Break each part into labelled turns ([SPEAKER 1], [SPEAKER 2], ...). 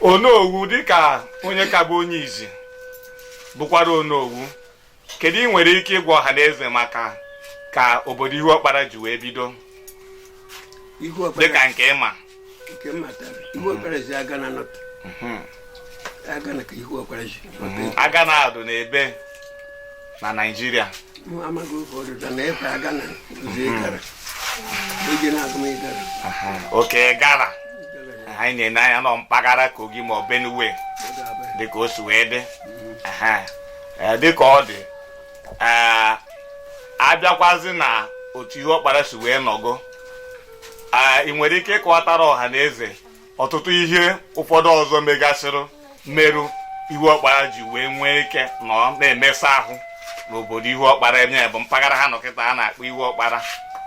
[SPEAKER 1] Onowu dịka onye ka bụ onye izi bụkwara Onowu, kedu ị nwere ike ịgwa ọha na eze maka ka obodo Ihuọkpara ji wee bido dịka nke ịma
[SPEAKER 2] Ihuọkpara ji Agana nọtụ Agana ka Ihuọkpara ji
[SPEAKER 1] Agana adụ n'ebe na Naịjirịa
[SPEAKER 2] amaghị ụfọdụ na ebe Agana ụzọ ịgara oge na-agụm ịgara
[SPEAKER 1] oke gara anyị na-ene anya nọ mpaghara Kogi ma ọ Benue dịka o si wee dị dịka ọ dị abịakwazi na otu Ihuọkpara si wee nọgo ị nwere ike ịkọwatara ọha na eze ọtụtụ ihe ụfọdụ ọzọ megasịrị mmerụ Ihuọkpara ji wee nwee ike nọ na-emesa ahụ n'obodo Ihuọkpara ebe bụ mpaghara ha nọkịta a na-akpọ Ihuọkpara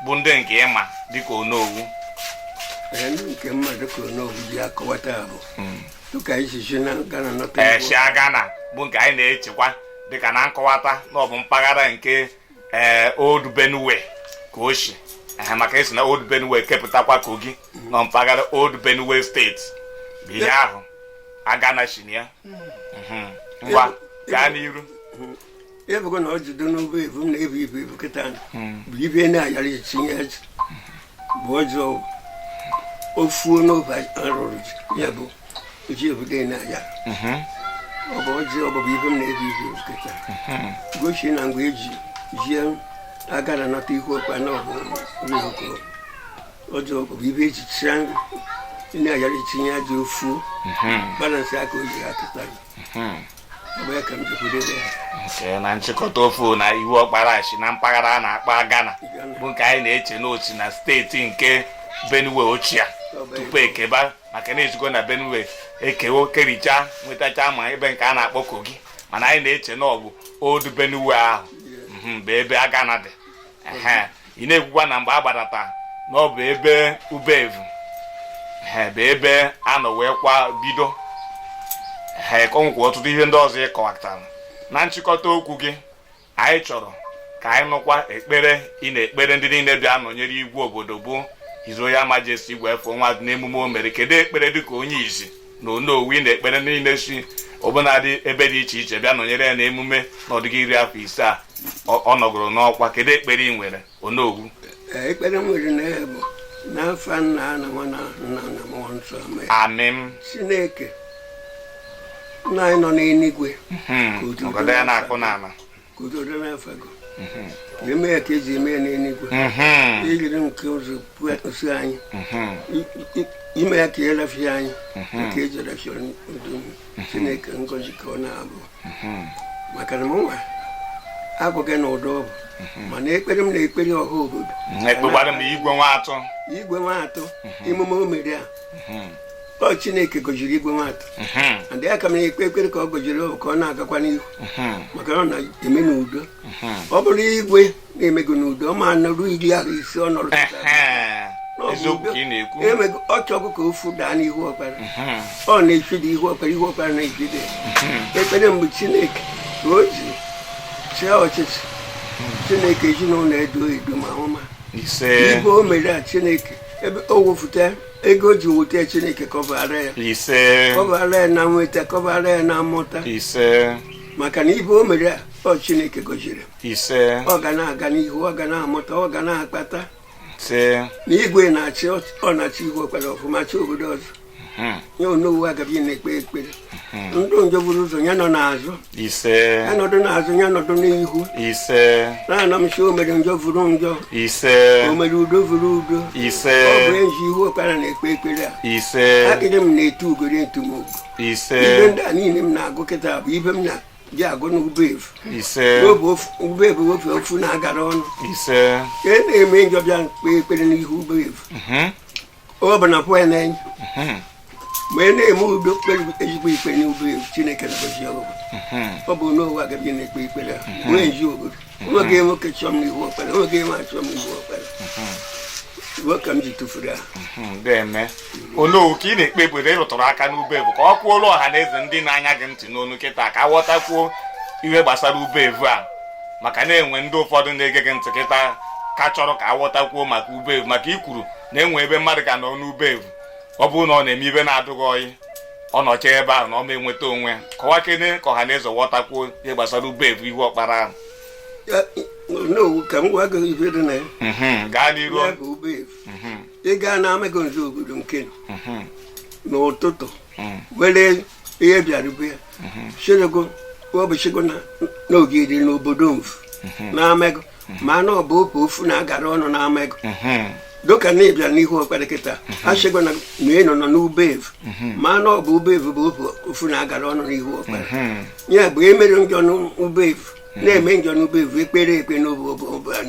[SPEAKER 1] bụ ndị nke ịma dịka Onowu
[SPEAKER 2] ndị nke mmadụ ka Onowu ji akọwata bụ dịka isi na Agana nọtụ
[SPEAKER 1] si Agana bụ nke anyị na-echekwa dịka na nkọwata na ọ bụ mpaghara nke Old Benue ka o si maka esi na Old Benue kepụtakwa Kogi na mpaghara Old Benue steeti bụ ihe ahụ Agana si na ya ngwa gaa n'iru
[SPEAKER 2] ebugo na ọ jido n'ụgbọ ebu m na-ebu ibu kịta bụ ibe na-ayara etinye ezi bụ ọjọọ ofuo n'obe arụrụ ya bụ oji obodo na-aya ọ bụ ọjọọ ọ bụ ibe m na-ebu ibu kịta gosi na mgbe eji jie Agana nọta Ihuọkpara na ọbụ ọjọọ bụ ibe eji chia na-ayara etinye aja ofuo balansị aka o ji akịta
[SPEAKER 1] na nchịkọta ofu na Ihuọkpara si na mpaghara a na-akpọ Agana bụ nke anyị na-eche n'otu na steeti nke Benue ochie tupu ekeba maka na ezigbo na Benue ekewo kericha nwetacha ma ebe nke a na-akpọ Kogi mana anyị na-eche na ọ bụ Old Benue ahụ bụ ebe Agana dị ị na-ekwukwa na mgbe a gbadata na ọ bụ ebe Ubevu bụ ebe a nọ wee kwa bido konwekwa ọtụtụ ihe ndị ọzọ ịkọwatara na nchịkọta okwu gị anyị chọrọ ka anyị nụkwa ekpere ị na-ekpere ndị niile bịa nọnyere igwe obodo bụ His Royal Majesty Igwe nwa n'emume o mere. Kedu ekpere dịka onye izi na Onowu ị na-ekpere niile si ọbụnadị ebe dị iche iche bịa nọnyere ya n'emume n'ọdịgị 15 ọ nọgoro n'ọkwa? Kedu ekpere ị nwere Onowu?
[SPEAKER 2] Ekpere m nwere na bụ n'afọ nna na nwa na nna na mmụọ nsọ.
[SPEAKER 1] Amen.
[SPEAKER 2] Chineke nna anyị nọ n'eluigwe
[SPEAKER 1] obodo ya na-akpụ n'ala
[SPEAKER 2] ka udo dị n'afago eme ya ka eji eme ya n'eluigwe ejiri nke ụzọ pụọ anyị ime ya ka ya rafie anyị nke eji rafie udo. Chineke ngọzi ka ọ na-abụ maka na mụnwa agwaghị na ụdọ ọ bụ mana ekpere m na-ekpere ọha obodo
[SPEAKER 1] ekpekwara m igwe nwa atọ emume o mere a ọ Chineke gọziri igwe nwata ndị aka m na-ekpe ekpere ka ọ gọziri ọ ka ọ na-agakwa n'ihu maka na ọ na-eme n'udo. Ọ bụrụ igwe na-emego n'udo ọ ma nọrụ 50 ọ nọrọ emego ọ chọkụ ka ofu daa n'Ihuọkpara ọ na-echide Ihuọkpara na-ejide ekpere mgbe Chineke ka o ji chịa ọchịchị. Chineke ezinụlọ edo edo ma ọma ibe o mere a Chineke ebe o wefụta ego ji wute Chineke kọbara ya na nweta kọbara ya na mmụta maka na ibe o mere a ọ Chineke gọziri ọ ga na-aga n'ihu ọ ga na-amụta ọ ga na-akpata na igwe na-achị ọ na-achị Ihuọkpara ọfụma chi obodo ọzọ ya Onowu agaghị na-ekpe ekpere ndụ njọ buru ụzọ ya nọ n'azụ ya nọdụ n'azụ ya nọdụ n'ihu na-anọ m si o mere njọ vụrụ njọ o mere udo vụrụ udo ọ bụ eji Ihuọkpara na-ekpe ekpere a akịrị m na-etu ugoro etumogo ibe ndị a niile m na-agụ kịta bụ ibe m na-ji agụ n'Ubevu n'obe Ubevu ofe ofu na-agara ọnụ ka e na-eme njọ bịa kpee ekpere n'ihu Ubevu ọ bụ na pụọ na-enye mgbe ị na-eme udo kpere ezigbo ikpe n'Ubevu Chineke na-agọzi obodo. Ọ bụ Onowu agaghị na-ekpe ikpere a nwee nji obodo nwoge nwoke chọọ m n'Ihuọkpara nwoge nwa achọọ m n'Ihuọkpara nwoke m ji tụfuru ahụ. Onowu ka ị na-ekpe obodo ịrụtụrụ aka n'Ubevu ka ọ kwuola ọha na eze ndị na-anya gị ntị n'onu kịta ka aghọtakwuo ihe gbasara Ubevu a maka na-enwe ndị ụfọdụ na-ege gị ntị kịta ka chọrọ ka aghọtakwuo maka Ubevu maka ikwuru na enwe ebe mmadụ ka nọ n'Ubevu ọ bụrụ na ọ na-eme ibe na-adụghị ọyị
[SPEAKER 3] ọ nọcha ebe ahụ na ọ ma enweta onwe ya kọwa kene ka ọha na eze ghọtakwuo ihe gbasara ube evu ihu ọkpara ahụ
[SPEAKER 2] no ka m gwa gị ife dị na ya
[SPEAKER 3] gaa n'iru
[SPEAKER 2] ya bụ ube evu ị gaa na amagonzi obodo nke n'ụtụtụ were ihe bịara ube ya chirego ụbọchịgo n'ogidi n'obodo mfu na amego ma na ọ bụ ofe ofu na-agara ọnụ na amego doka na ịbịa n'ihu ọkpara kịta achịgo na ị nọ n'ube evu ma na ọ bụ ube evu bụ ofu na-agara ọnụ n'ihu ọkpara ya bụ emere njọ n'ube evu na-eme njọ n'ube evu ekpere ekpe n'obodo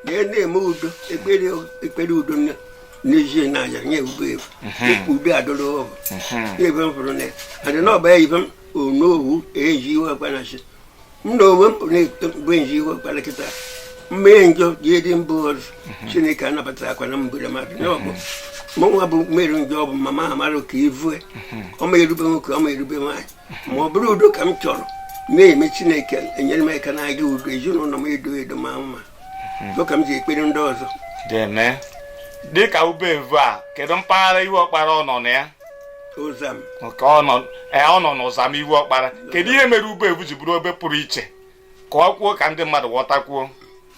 [SPEAKER 2] na-eme udo ekpere udo n'ezie n'aja nye ube evu udo adọrọ ọbụ ebe m fụrụ na adị na ọba ya ibe m onowu eji iwe ọkpara chi m na onwe m bụ na-egbu nji iwe ọkpara kịta mmee njọ ga-edi mbụ ọzọ Chineke anabata akwa na mbere mmadụ n'ọbụ mụnwa bụ mere njọ ọ bụ mama amara ka ivue ọma erube nwoke ọma erube nwaanyị ma ọ bụrụ udo ka m chọrọ na-eme Chineke enyere m aka na-aga udo ezinụlọ m edo ma mma dịka m ji ekpere ndị ọzọ
[SPEAKER 3] dịka ube evu a kedu mpaghara ihu ọkpara ọ nọ na ya
[SPEAKER 2] ụzam
[SPEAKER 3] ka ọ nọ n'ụzam ihu ọkpara kedu ihe mere ube evu ji bụrụ ebe pụrụ iche ka ọ kwuo ka ndị mmadụ ghọtakwuo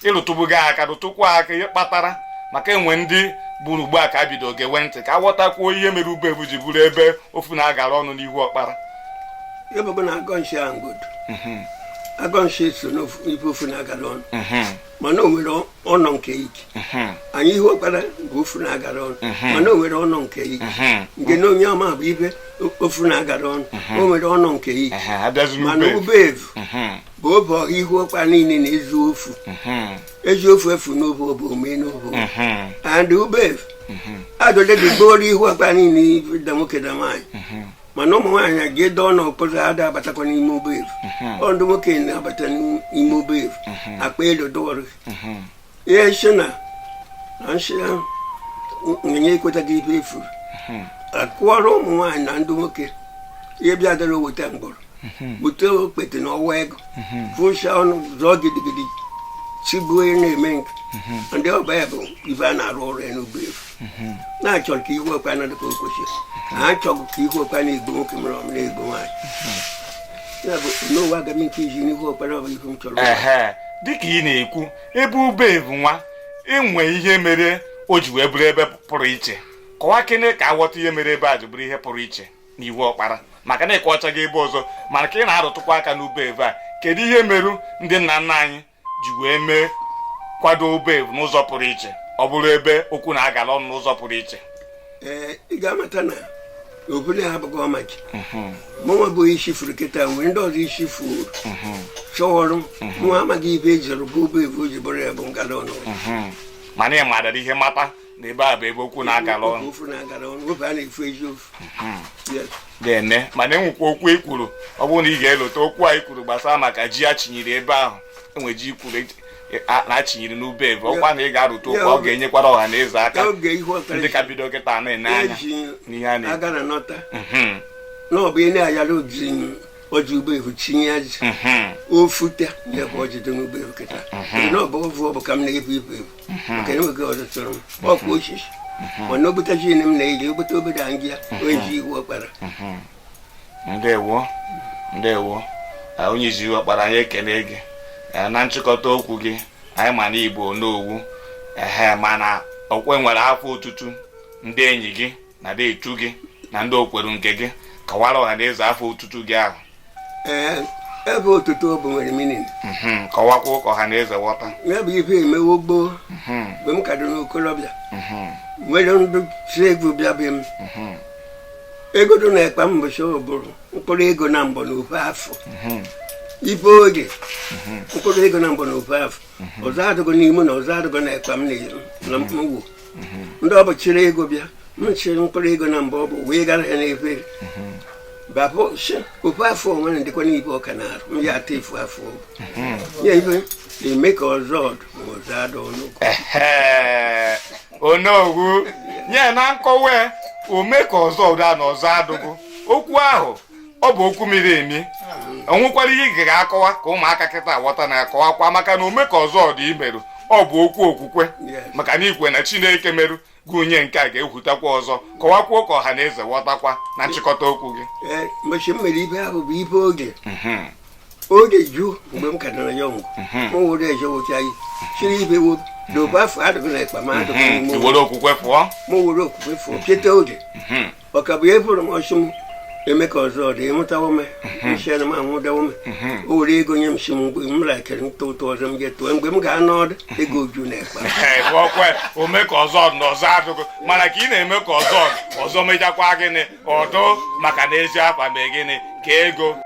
[SPEAKER 3] ịlụtụbu gị aka rụtụkwa aka ihe kpatara maka enwe ndị bụrụ ugbu a ka a bido gewe ntị ka a ghọtakwuo ihe mere ube evu ji bụrụ ebe ofu na-agara ọnụ n'ihu ọkpara
[SPEAKER 2] ebe na agọnshi ahụ godo agọnshi so n'ife ofu na-agara ọnụ mana o nwere ọnọ nke ike anyị ihe ọkpara bụ ofu na-agara ọnụ mana o nwere ọnọ nke ike nke na onye ọma bụ ibe ofu na-agara ọnụ o nwere ọnọ nke ike mana ube evu bụ obe ọha ihu ọkpara niile na-ezu ofu eji ofu efu n'ofe obo ome n'ofe and ube evu adọle dị gboro ihu ọkpara niile da nwoke da nwaanyị mana ụmụ nwaanyị ga-edo ọnụ ọkpọzọ ada abatakwa n'ime ube evu ọndụ nwoke na-abata n'ime ube evu akpa elu dọwara ihe shi na nshi nye ekwetaghị ibe efuru akụọrọ ụmụ nwaanyị na ndị nwoke ihe bịa dara weta mgbọrọ bute okpete na ọwa ego fụsha ọnụ zọọ gidigidi chigbuo na-eme nke ndị ọba ya bụ ibe a na-arụ ọrụ ya n'ugbo efu na-achọrọ ka ihu ọkpa na dịka o kwesịrị ha achọghị ka ihu ọkpa na-egbo nwoke mere ọmụna egbo nwaanyị ya bụ n'ụwa agaghị nke iji n'ihu ọkpara ọbụ ihu m chọrọ
[SPEAKER 3] dịka ị na-ekwu ebe ube evu nwa enwe ihe mere o ji wee bụrụ ebe pụrụ iche kọwa kene ka aghọta ihe mere ebe a ji bụrụ ihe pụrụ iche n'ihu ọkpara maka na ịkọwachaghị ebe ọzọ mana ka ị na-arụtụkwa aka n'ube evu a kedu ihe merụ ndị nna nna anyị ji wee mee kwado ube evu n'ụzọ pụrụ iche ọ bụrụ ebe okwu na-agala ọnụ n'ụzọ pụrụ iche
[SPEAKER 2] ị ga-amata na obodo ha abụghị ọmachi mụnwa bụ isi furu kịta nwere ndị ọzọ isi furu chọwọrọ mụnwa amaghị ibe ejiri bụ ube evu o ji bụrụ ya bụ ngala ọnụ
[SPEAKER 3] mana ị madara ihe mata na ebe a bụ ebe okwu na-agala ọnụ
[SPEAKER 2] ofu na-agala ọnụ ofe a na-efu eji ofu
[SPEAKER 3] dene mana enwekwa okwu ikwuru ọ bụrụ na ị ga-elote okwu a ikwuru gbasara maka ji achinyere ebe ahụ enwe ji ikwuru na-achinyere n'ube evu ọkwa na ị ga-arụta okwu ọ ga-enyekwara ọha na eze aka ndị ka bido kịta na-ene anya n'ihe a
[SPEAKER 2] na-agara nọta na ọ bụ ihe na-ayara oji ube evu chinye aji ofute nyekwa ojide n'ube evu kịta na ọ bụ ovu ọ bụ ka m na-ebu ibu evu maka enweghị ọzọ chọrọ m ọkwa osisi mana ogbute ji m na-eji ogbute obodo anyị ya onye ji ihu ọkpara
[SPEAKER 3] ndewo onye ji ihu ọkpara anyị ekele gị na nchịkọta okwu gị anyị ma na Igbo n'owu mana okwe nwere afọ otutu ndị enyi gị na ndị etu gị na ndị okweru nke gị kọwara ọha na eze afọ otutu gị ahụ
[SPEAKER 2] ebe otutu ọ bụ nwere minin
[SPEAKER 3] kọwakwa ụka ọha na eze ghọta
[SPEAKER 2] ya bụ ife emewo gboo mgbe m ka dị n'okolobịa nwere ndụ si egwu bịa be m ego dị na ekpa mbọchị ụbụrụ mkpụrụ ego na mbọ na ofe afọ ife oge mkpụrụ ego na mbọ na ofe afọ ọzọ adịgo n'ime na ọzọ adịgo na ekpa m na mwo ndị ọ bụ chịrị ego bịa m chịrị mkpụrụ ego na mbọ ọ bụ wee gara ya n'efere bapụ ofe afọ nwere ndịkwa n'ibe ọka na-arụ m ya ata efu afọ ya ife na-eme ka ọzọ ọdụ ma ọzọ adụ ọnụkwu
[SPEAKER 3] onowu nye na nkọwa ome ka ọzọ ụda na ọzọ adụgo okwu ahụ ọ bụ okwu miri emi onwekwara ihe ị ga-akọwa ka ụmụaka kịta aghọta na-akọwakwa maka na ome ka ọzọ dị imerụ ọ bụ okwu okwukwe maka na ikwe na Chineke merụ gụnye nke a ga-ekwutakwa ọzọ kọwakwuo ka ọha na eze ghọtakwa na nchịkọta okwu gị.
[SPEAKER 2] Mgbe m mere ibe ahụ bụ ibe oge jụ mgbe m ka nọ na ya ọgwụ m were ejewocha ihe chiri ibe wo dobe afọ adịghị na ekpa ma adịghị
[SPEAKER 3] were okwukwe pụọ
[SPEAKER 2] m were okwukwe fụọ cheta oge ọka bụ ebụrụ m ọchụ m eme ka ọzọ dị ịmụtawo me nchena m anwụdawo me o were ego nye m si m mgbe m lakịrị ntụ ụtụ ọzọ m ga-etụọ mgbe m ga-anọ ọdụ ego ju na ekpa
[SPEAKER 3] ọkwe ome ka ọzọ na ọzọ adịghị mana ka ị na-eme ka ọzọ mechakwa gịnị ọdụ maka na ezi afa mee gịnị ka ego